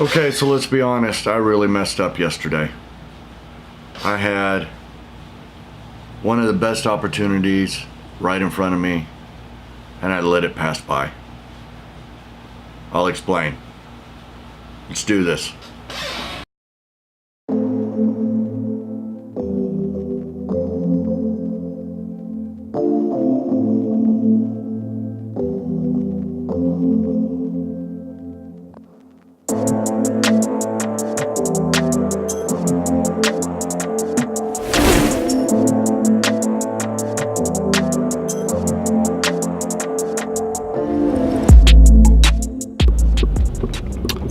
Okay, so let's be honest, I really messed up yesterday. I had one of the best opportunities right in front of me, and I let it pass by. I'll explain. Let's do this.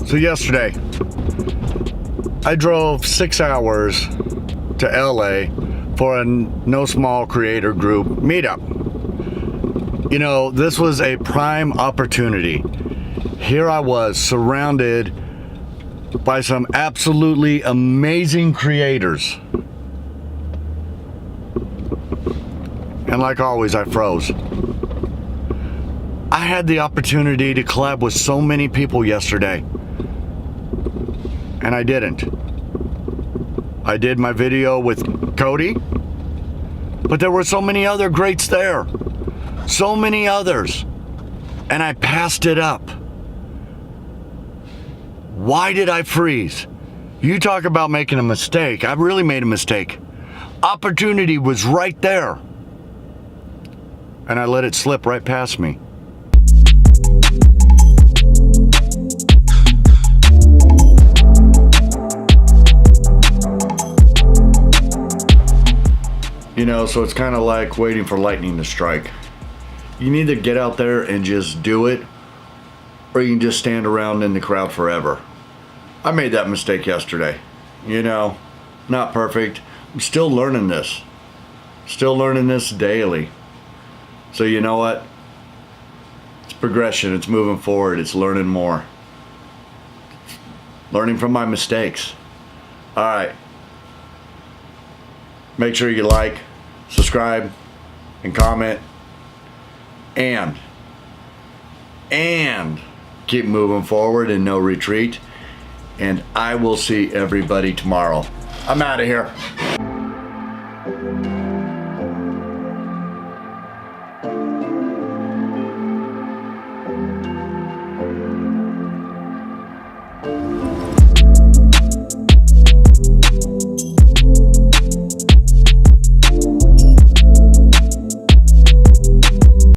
So yesterday, I drove 6 hours to LA for a No Small Creator Group meetup. You know, this was a prime opportunity. Here I was surrounded by some absolutely amazing creators. And like always, I froze. I had the opportunity to collab with so many people yesterday, and I didn't. I did my video with Cody, but there were so many other greats there. So many others. And I passed it up. Why did I freeze? You talk about making a mistake. I really made a mistake. Opportunity was right there. And I let it slip right past me. You know, so it's kind of like waiting for lightning to strike. You need to get out there and just do it, or you can just stand around in the crowd forever. I made that mistake yesterday. You know, not perfect. I'm still learning this. Still learning this daily. So you know what? It's progression. It's moving forward. It's learning more. Learning from my mistakes. All right. Make sure you like, subscribe, and comment, and keep moving forward and no retreat. And I will see everybody tomorrow. I'm out of here.